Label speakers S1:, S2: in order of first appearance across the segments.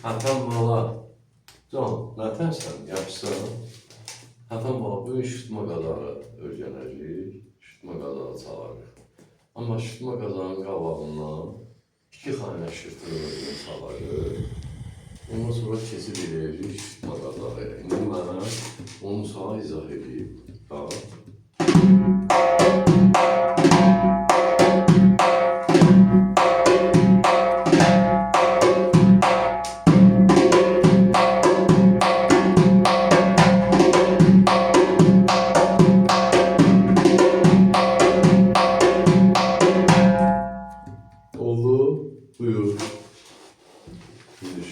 S1: Hakan bala, Can, nətənsən, yaxşısan? Hakan bala, bu gün şutma qazağı öyrənəcəyik, şutma qazağı çalarıq. Amma şutma qazağının qabağından 2 xanə şutunu çalarıq. Ondan sonra keçid edəcəyik şutma qazağı. İndi mənə onu sana izah edeyim. Oldu, buyur. Düş.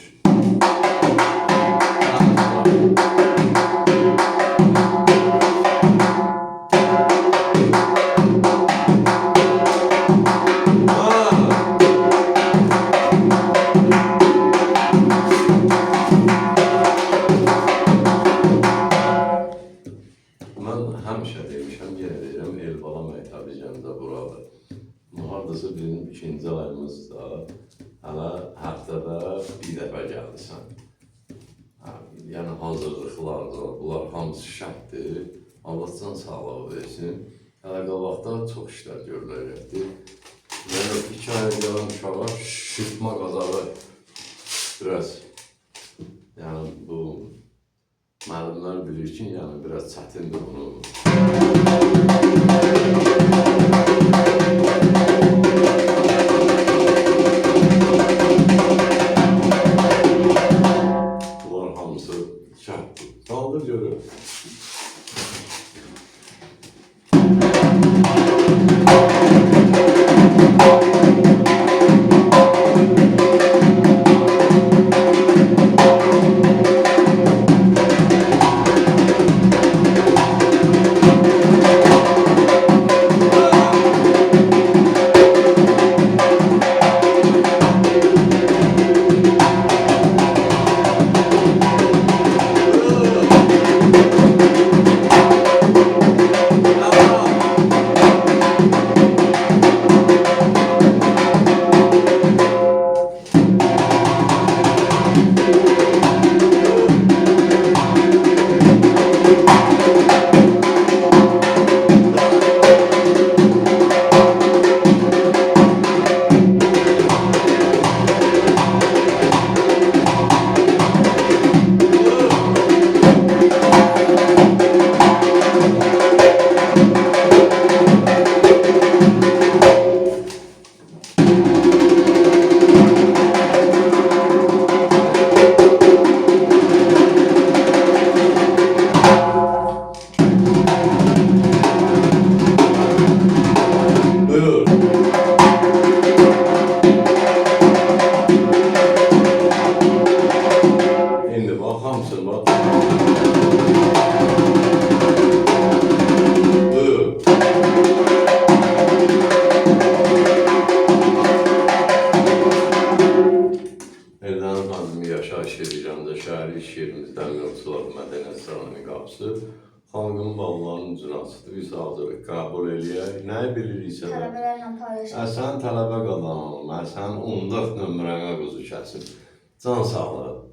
S1: Mən həmişə demişəm, yenə deyirəm, Elbala Məktəbi Cəmdə buradır. Hardasa bizim 2-ci ayımızda, hələ həftədə bir dəfə gəldisən. Yəni hazırlıqlardır, bunlar hamısı şərtdir. Allah can sağlığı versin. Hələ qabaqda çox işlər görüləcəkdir. Yəni 2 aya gələn uşaqlar şırtma qazağı biraz, yəni bu müəllimlər bilir ki, yəni biraz çətindir bunu. Bunlar hamısı şərtdir. Qaldır görür. Şimdi bak hamsın bak. Buyur. Eldan xanımı yaşayış edəcəndə şəhəri iş yerimizdən yolçular mədəniyyət salonu qapısı. Xalqın ballarının ucunasıdır, biz hazırıq qəbul eləyək. Nəyi biliriksə də.
S2: Tələbələrlə paylaşaq.
S1: Sən tələbə qazanalım, sən 14 nömrənə quzu kəsin. Can sağlığı.